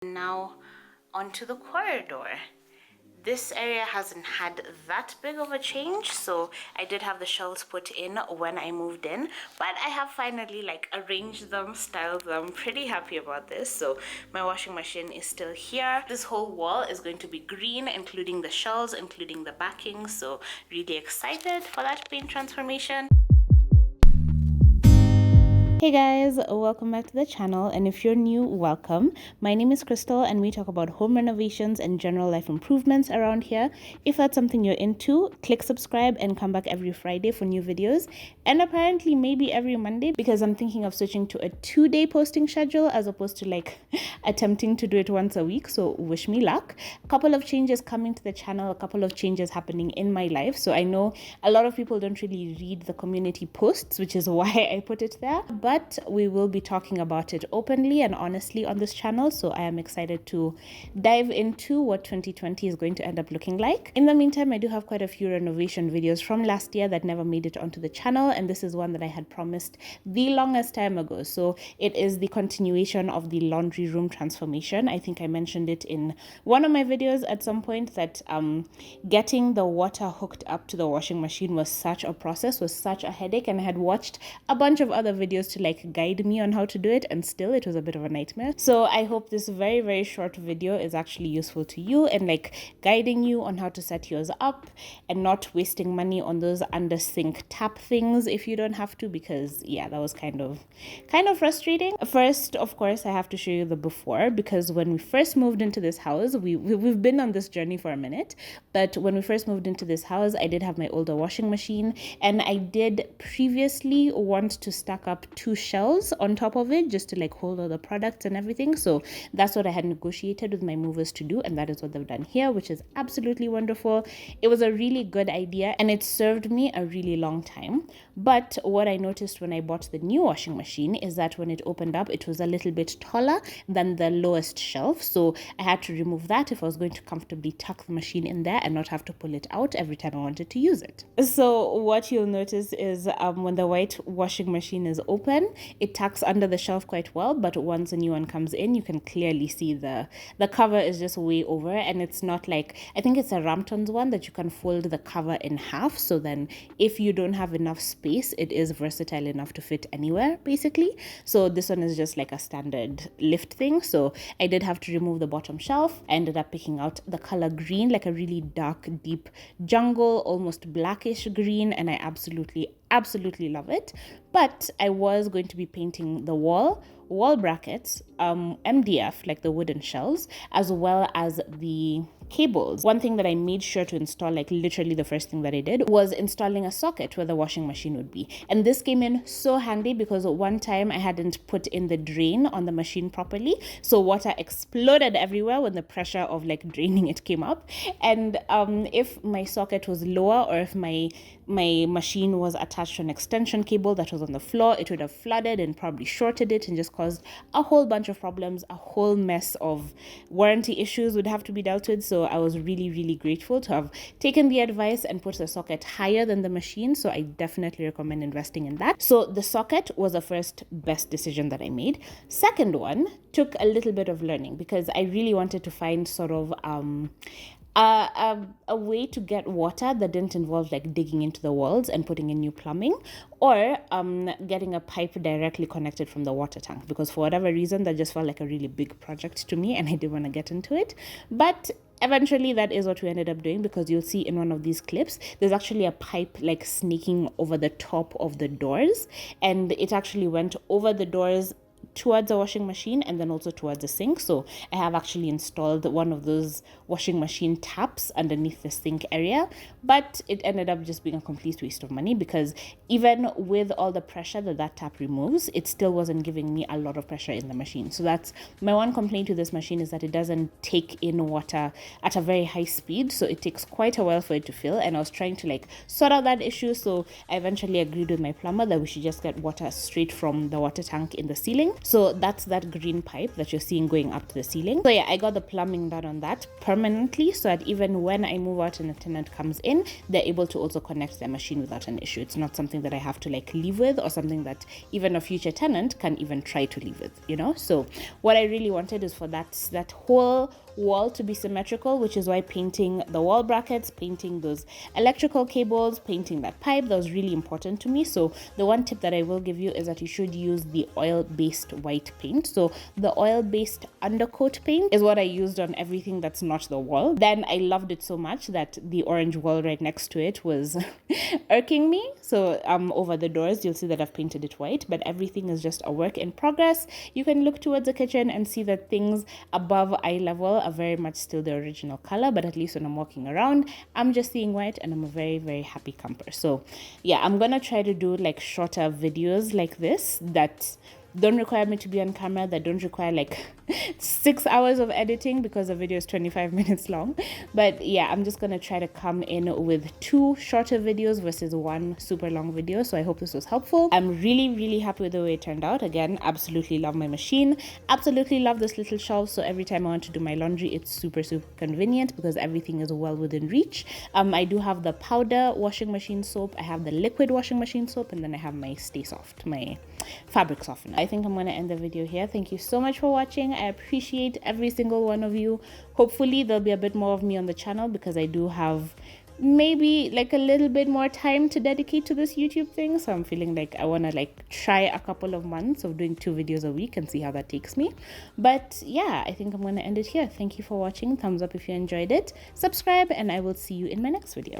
Now onto the corridor. This area hasn't had that big of a change, so I did have the shelves put in when I moved in, but I have finally like arranged them, styled them. Pretty happy about this. So my washing machine is still here. This whole wall is going to be green, including the shelves, including the backing, so really excited for that paint transformation. Hey guys, welcome back to the channel, and if you're new, welcome. My name is Crystal and we talk about home renovations and general life improvements around here. If that's something you're into, click subscribe and come back every Friday for new videos, and apparently maybe every Monday, because I'm thinking of switching to a 2-day posting schedule as opposed to like attempting to do it once a week, so wish me luck. A couple of changes coming to the channel, a couple of changes happening in my life, so I know a lot of people don't really read the community posts, which is why I put it there, but we will be talking about it openly and honestly on this channel, so I am excited to dive into what 2020 is going to end up looking like. In the meantime, I do have quite a few renovation videos from last year that never made it onto the channel, and this is one that I had promised the longest time ago. So it is the continuation of the laundry room transformation. I think I mentioned it in one of my videos at some point that getting the water hooked up to the washing machine was such a process, was such a headache, and I had watched a bunch of other videos to like guide me on how to do it, and still it was a bit of a nightmare. So I hope this very short video is actually useful to you and like guiding you on how to set yours up and not wasting money on those under sink tap things if you don't have to, because yeah, that was kind of frustrating. First, of course, I have to show you the before, because when we first moved into this house, we've been on this journey for a minute, but when we first moved into this house, I did have my older washing machine, and I did previously want to stack up 2 shelves on top of it just to like hold all the products and everything. So that's what I had negotiated with my movers to do, and that is what they've done here, which is absolutely wonderful. It was a really good idea and it served me a really long time. But what I noticed when I bought the new washing machine is that when it opened up, it was a little bit taller than the lowest shelf, so I had to remove that if I was going to comfortably tuck the machine in there and not have to pull it out every time I wanted to use it. So what you'll notice is when the white washing machine is open, it tucks under the shelf quite well, but once a new one comes in, you can clearly see the cover is just way over, and it's not like, I think it's a Rampton's one that you can fold the cover in half, so then if you don't have enough space, it is versatile enough to fit anywhere basically. So this one is just like a standard lift thing, so I did have to remove the bottom shelf. I ended up picking out the color green, like a really dark, deep jungle, almost blackish green, and I absolutely love it. But I was going to be painting the wall brackets, MDF, like the wooden shelves, as well as the cables. One thing that I made sure to install, like literally the first thing that I did, was installing a socket where the washing machine would be. And this came in so handy because one time I hadn't put in the drain on the machine properly, so water exploded everywhere when the pressure of like draining it came up. And if my socket was lower, or if my machine was attached to an extension cable that was on the floor, it would have flooded and probably shorted it and just caused a whole bunch of problems. A whole mess of warranty issues would have to be dealt with. So I was really grateful to have taken the advice and put the socket higher than the machine, so I definitely recommend investing in that. So the socket was the first best decision that I made. Second one took a little bit of learning, because I really wanted to find sort of a way to get water that didn't involve like digging into the walls and putting in new plumbing, or getting a pipe directly connected from the water tank, because for whatever reason that just felt like a really big project to me and I didn't want to get into it. But eventually that is what we ended up doing, because you'll see in one of these clips there's actually a pipe like snaking over the top of the doors, and it actually went over the doors towards the washing machine and then also towards the sink. So I have actually installed one of those washing machine taps underneath the sink area, but it ended up just being a complete waste of money, because even with all the pressure that tap removes, it still wasn't giving me a lot of pressure in the machine. So that's my one complaint with this machine, is that it doesn't take in water at a very high speed, so it takes quite a while for it to fill, and I was trying to like sort out that issue. So I eventually agreed with my plumber that we should just get water straight from the water tank in the ceiling, So that's that green pipe that you're seeing going up to the ceiling. So yeah, I got the plumbing done on that permanently, so that even when I move out and a tenant comes in, they're able to also connect their machine without an issue. It's not something that I have to like leave with, or something that even a future tenant can even try to leave with, you know. So what I really wanted is for that whole wall to be symmetrical, which is why painting the wall brackets, painting those electrical cables, painting that pipe, that was really important to me. So the one tip that I will give you is that you should use the oil-based white paint. So the oil-based undercoat paint is what I used on everything that's not the wall. Then I loved it so much that the orange wall right next to it was irking me. So over the doors, you'll see that I've painted it white, but everything is just a work in progress. You can look towards the kitchen and see that things above eye level are very much still the original color, but at least when I'm walking around, I'm just seeing white, and I'm a very, very happy camper. So yeah, I'm gonna try to do like shorter videos like this that don't require me to be on camera, that don't require like 6 hours of editing, because the video is 25 minutes long. But yeah, I'm just gonna try to come in with 2 shorter videos versus 1 super long video. So I hope this was helpful. I'm really, really happy with the way it turned out. Again, absolutely love my machine, absolutely love this little shelf, so every time I want to do my laundry, it's super convenient because everything is well within reach. I do have the powder washing machine soap, I have the liquid washing machine soap, and then I have my Stay Soft, my fabric softener. I think I'm going to end the video here. Thank you so much for watching. I appreciate every single one of you. Hopefully there'll be a bit more of me on the channel, because I do have maybe like a little bit more time to dedicate to this YouTube thing. So I'm feeling like I want to like try a couple of months of doing 2 videos a week and see how that takes me. But yeah, I think I'm going to end it here. Thank you for watching. Thumbs up if you enjoyed it. Subscribe, and I will see you in my next video.